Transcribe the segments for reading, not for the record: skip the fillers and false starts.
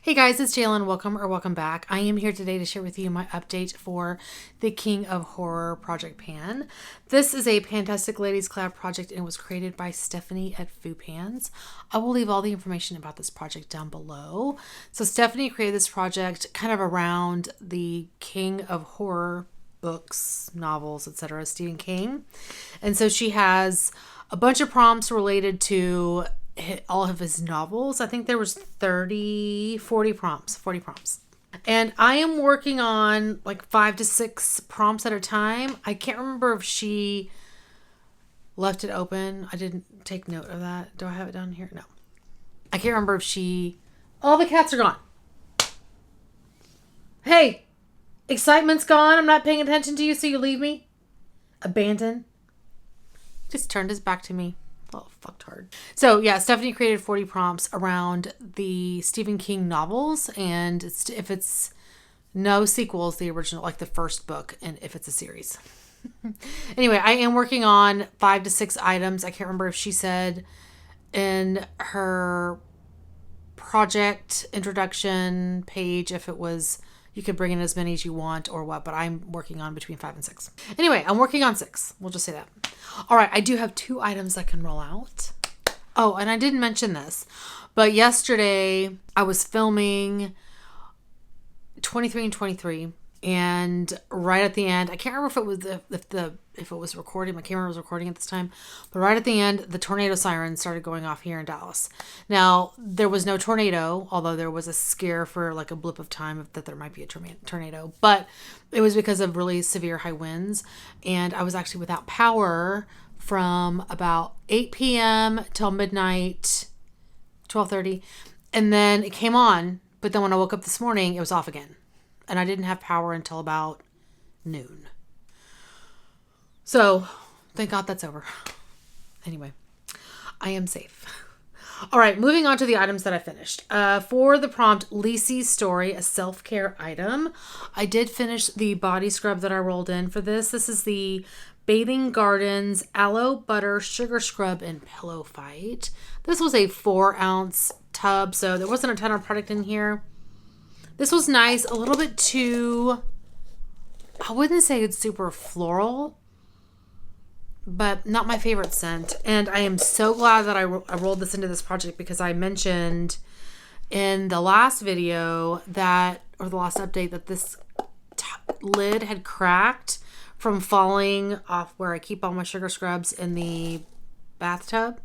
Hey guys, it's Jalen. Welcome back. I am here today to share with you my update for the King of Horror Project Pan. This is a Pantastic Ladies Collab project and it was created by Stephanie at Foo Pans. I will leave all the information about this project down below. So Stephanie created this project kind of around the King of Horror books, novels, etc., Stephen King. And so she has a bunch of prompts related to all of his novels. I think there was 40 prompts. And I am working on like 5 to 6 prompts at a time. I can't remember if she left it open. I didn't take note of that. Do I have it down here? No. I can't remember if she... All the cats are gone. Hey, excitement's gone. I'm not paying attention to you, so you leave me. Abandon. He just turned his back to me. Oh, fucked hard. So yeah, Stephanie created 40 prompts around the Stephen King novels, and if it's no sequels, the original, like the first book, and if it's a series. Anyway, I am working on 5 to 6 items. I can't remember if she said in her project introduction page if it was you could bring in as many as you want or what, but I'm working on between 5 and 6. Anyway, I'm working on 6. We'll just say that. All right, I do have 2 items that can roll out. Oh, and I didn't mention this, but yesterday I was filming 23 and 23, and right at the end, I can't remember if it was if it was recording. My camera was recording at this time, but right at the end, the tornado siren started going off here in Dallas. Now there was no tornado, although there was a scare for like a blip of time that there might be a tornado, but it was because of really severe high winds, and I was actually without power from about 8 p.m. till midnight, 12:30, and then it came on. But then when I woke up this morning, it was off again. And I didn't have power until about noon. So, thank God that's over. Anyway, I am safe. All right, moving on to the items that I finished. For the prompt, Lisi's Story, a self-care item, I did finish the body scrub that I rolled in for this. This is the Bathing Gardens Aloe Butter Sugar Scrub and Pillow Fight. This was a 4-ounce tub, so there wasn't a ton of product in here. This was nice, a little bit too, I wouldn't say it's super floral, but not my favorite scent. And I am so glad that I rolled this into this project because I mentioned in the last video that, or the last update, that this lid had cracked from falling off where I keep all my sugar scrubs in the bathtub.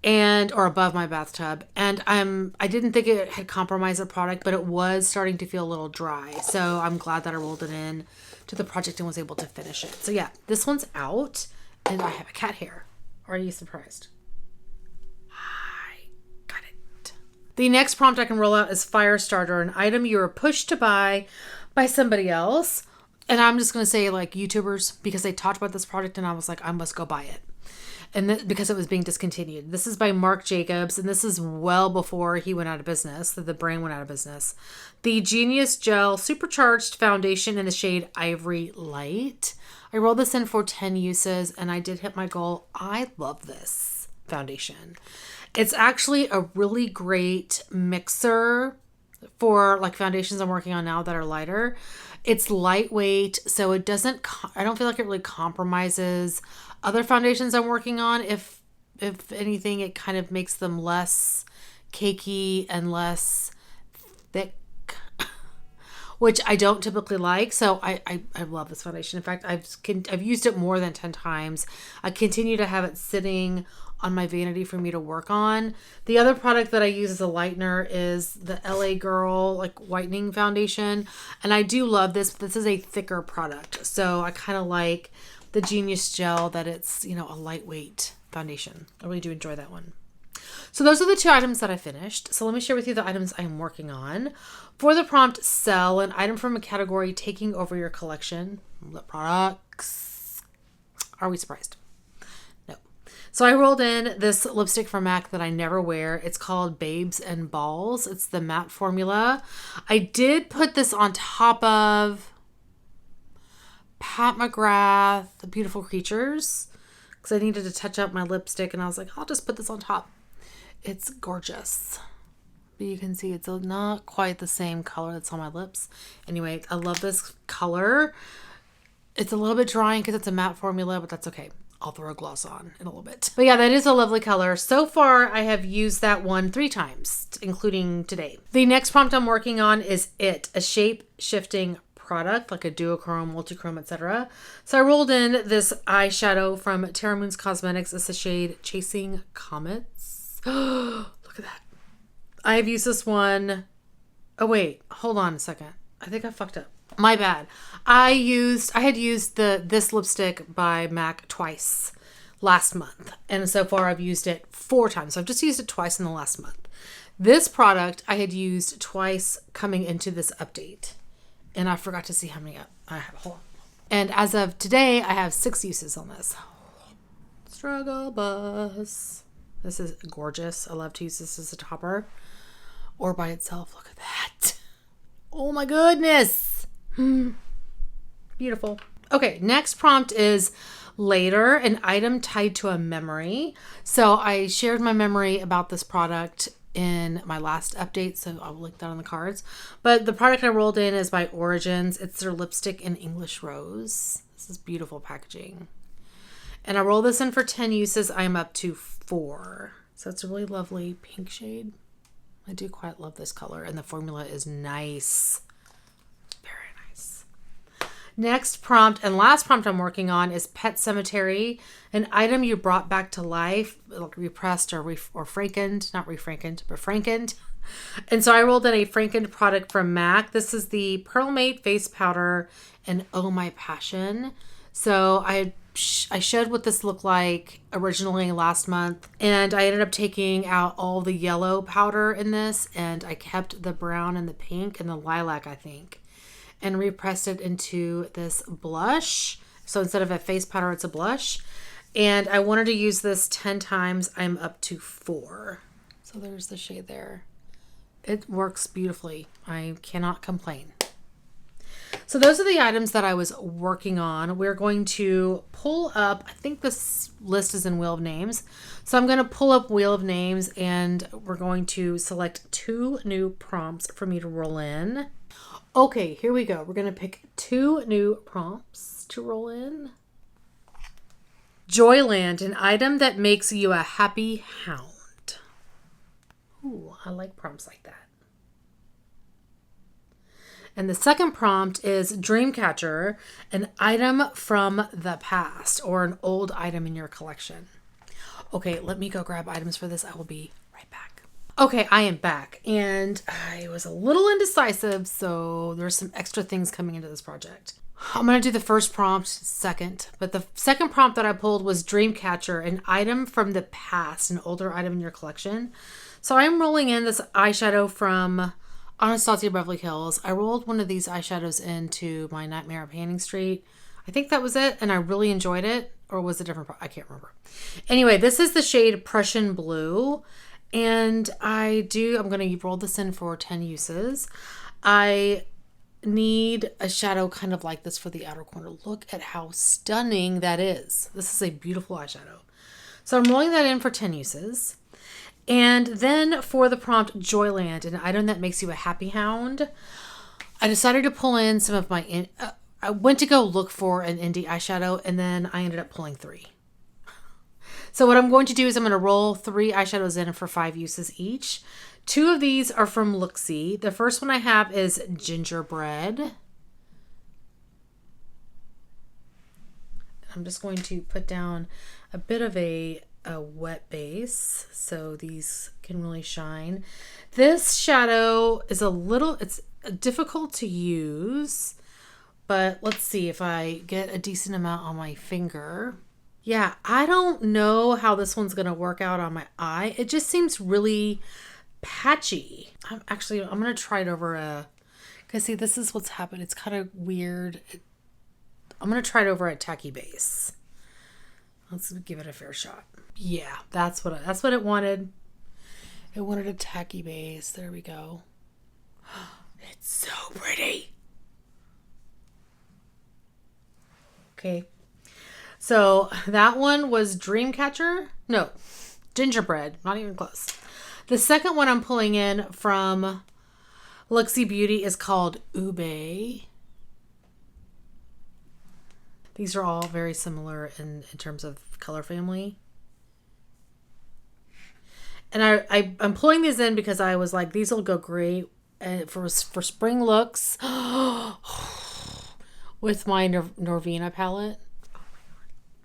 Or above my bathtub, and I didn't think it had compromised the product, but it was starting to feel a little dry, so I'm glad that I rolled it in to the project and was able to finish it. So yeah, this one's out, and I have a cat hair. Are you surprised? I got it. The next prompt I can roll out is Firestarter, an item you are pushed to buy by somebody else, and I'm just going to say like YouTubers, because they talked about this product and I was like, I must go buy it. And because it was being discontinued. This is by Marc Jacobs, and this is well before he went out of business, that the brand went out of business. The Genius Gel Supercharged Foundation in the shade Ivory Light. I rolled this in for 10 uses, and I did hit my goal. I love this foundation. It's actually a really great mixer for like foundations I'm working on now that are lighter. It's lightweight, so it doesn't, I don't feel like it really compromises other foundations I'm working on. If anything, it kind of makes them less cakey and less thick, which I don't typically like. So I love this foundation. In fact, I've used it more than 10 times. I continue to have it sitting on my vanity for me to work on. The other product that I use as a lightener is the LA Girl like whitening foundation. And I do love this, but this is a thicker product. So I kind of like the Genius Gel that it's, you know, a lightweight foundation. I really do enjoy that one. So those are the 2 items that I finished. So let me share with you the items I am working on. For the prompt, sell an item from a category taking over your collection. Lip products. Are we surprised? No. So I rolled in this lipstick from MAC that I never wear. It's called Babes and Balls. It's the matte formula. I did put this on top of Pat McGrath, The Beautiful Creatures, because I needed to touch up my lipstick, and I was like, I'll just put this on top. It's gorgeous. But you can see it's not quite the same color that's on my lips. Anyway, I love this color. It's a little bit drying because it's a matte formula, but that's okay. I'll throw a gloss on in a little bit. But yeah, that is a lovely color. So far, I have used that one 3 times, including today. The next prompt I'm working on is a shape-shifting product, like a duochrome, multichrome, etc. So I rolled in this eyeshadow from Terra Moon's Cosmetics. It's the shade Chasing Comets. Look at that. I have used this one. Oh, wait. Hold on a second. I think I fucked up. My bad. I had used this lipstick by MAC twice last month. And so far I've used it 4 times. So I've just used it twice in the last month. This product I had used twice coming into this update. And I forgot to see how many I have. Hold on. And as of today, I have 6 uses on this. Struggle bus. This is gorgeous. I love to use this as a topper or by itself. Look at that. Oh my goodness. Beautiful. Okay, next prompt is later, an item tied to a memory. So I shared my memory about this product in my last update, so I'll link that on the cards. But the product I rolled in is by Origins. It's their lipstick in English Rose. This is beautiful packaging. And I rolled this in for 10 uses. I'm up to 4. So it's a really lovely pink shade. I do quite love this color, and the formula is nice. Next prompt and last prompt I'm working on is Pet Cemetery, an item you brought back to life, like repressed or frankened, not refrankened, but frankened. And so I rolled in a frankened product from MAC. This is the Pearl Mate Face Powder and Oh My Passion. So I showed what this looked like originally last month, and I ended up taking out all the yellow powder in this, and I kept the brown and the pink and the lilac, I think, and repressed it into this blush. So instead of a face powder, it's a blush. And I wanted to use this 10 times. I'm up to 4. So there's the shade there. It works beautifully. I cannot complain. So those are the items that I was working on. We're going to pull up, I think this list is in Wheel of Names. So I'm going to pull up Wheel of Names, and we're going to select 2 new prompts for me to roll in. Okay, here we go. We're going to pick 2 new prompts to roll in. Joyland, an item that makes you a happy hound. Ooh, I like prompts like that. And the second prompt is Dreamcatcher, an item from the past or an old item in your collection. Okay, let me go grab items for this. I will be right back. Okay, I am back, and I was a little indecisive, so there's some extra things coming into this project. I'm going to do the first prompt second, but the second prompt that I pulled was Dreamcatcher, an item from the past, an older item in your collection. So I'm rolling in this eyeshadow from Anastasia Beverly Hills. I rolled one of these eyeshadows into my Nightmare at Panning Street. I think that was it, and I really enjoyed it, or was it a different? I can't remember. Anyway, this is the shade Prussian Blue. And I'm going to roll this in for 10 uses. I need a shadow kind of like this for the outer corner. Look at how stunning that is. This is a beautiful eyeshadow. So I'm rolling that in for 10 uses. And then for the prompt Joyland, an item that makes you a happy hound, I decided to pull in some of my... I went to go look for an indie eyeshadow, and then I ended up pulling 3. So what I'm going to do is I'm going to roll 3 eyeshadows in for 5 uses each. 2 of these are from Looksy. The first one I have is Gingerbread. I'm just going to put down a bit of a wet base so these can really shine. This shadow is it's difficult to use, but let's see if I get a decent amount on my finger. Yeah, I don't know how this one's going to work out on my eye. It just seems really patchy. I'm going to try it over because see, this is what's happened. It's kind of weird. I'm going to try it over a tacky base. Let's give it a fair shot. Yeah, that's what it wanted. It wanted a tacky base. There we go. It's so pretty. Okay. So that one was Dreamcatcher. No, Gingerbread. Not even close. The second one I'm pulling in from Luxie Beauty is called Ube. These are all very similar in terms of color family. And I'm pulling these in because I was like, these will go great for spring looks with my Norvina palette.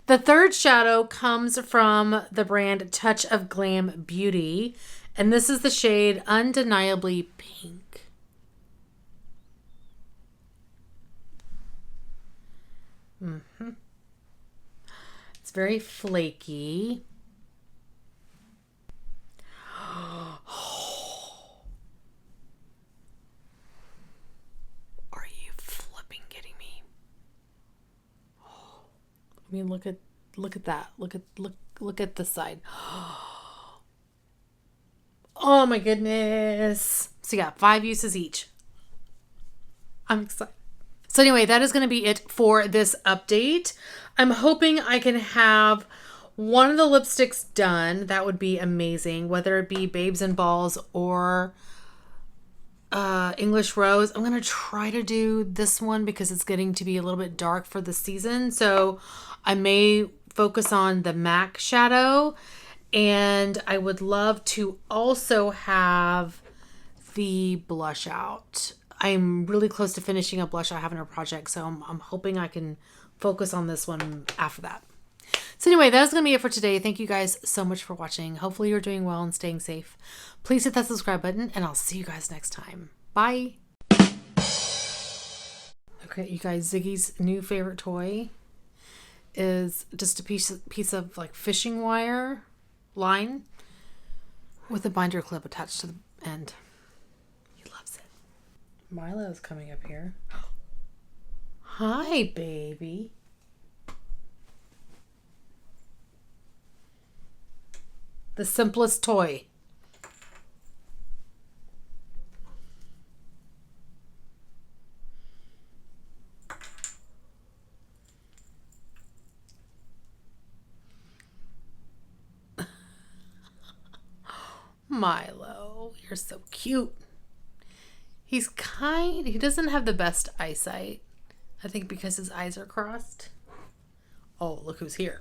The third shadow comes from the brand Touch of Glam Beauty. And this is the shade Undeniably Pink. It's very flaky. Are you flipping kidding me? I mean, look at that. Look at this side. Oh my goodness. So yeah, 5 uses each. I'm excited. So anyway, that is going to be it for this update. I'm hoping I can have one of the lipsticks done. That would be amazing. Whether it be Babes and Balls or English Rose. I'm going to try to do this one because it's getting to be a little bit dark for the season. So I may focus on the MAC shadow. And I would love to also have the blush out. I'm really close to finishing a blush I have in our project, so I'm hoping I can focus on this one after that. So anyway, that's going to be it for today. Thank you guys so much for watching. Hopefully you're doing well and staying safe. Please hit that subscribe button, and I'll see you guys next time. Bye. Okay, you guys, Ziggy's new favorite toy is just a piece of like fishing wire line with a binder clip attached to the end. He loves it. Milo's coming up here. Hi, baby. The simplest toy. Milo, you're so cute. He doesn't have the best eyesight. I think because his eyes are crossed. Oh, look who's here.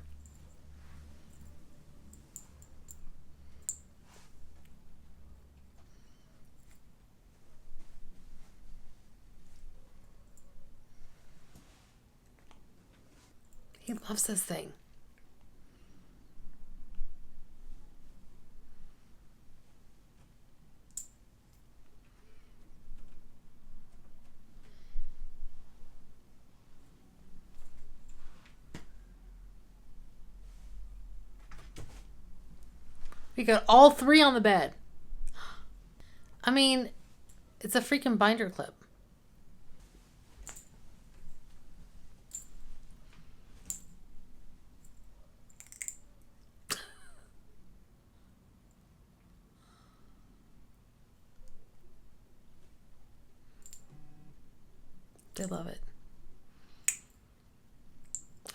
He loves this thing. We got all 3 on the bed. I mean, it's a freaking binder clip. They love it.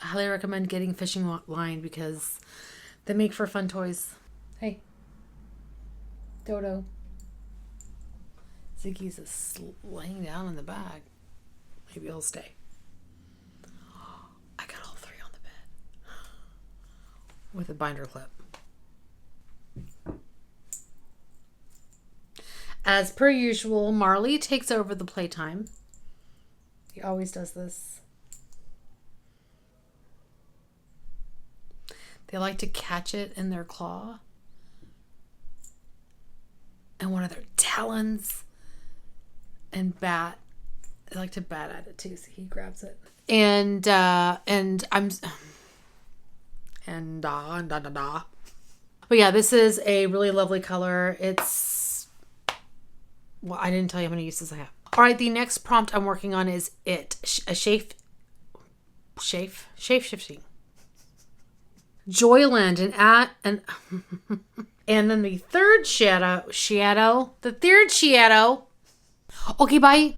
I highly recommend getting fishing line because they make for fun toys. Hey, Dodo. Ziggy's just laying down in the bag. Maybe he'll stay. I got all 3 on the bed with a binder clip. As per usual, Marley takes over the playtime. He always does this. They like to catch it in their claw and one of their talons and bat. They like to bat at it too, so he grabs it. And But yeah, this is a really lovely color. It's, well, I didn't tell you how many uses I have. All right, the next prompt I'm working on is a shape-shifting Joyland and then the third shadow. Okay, bye.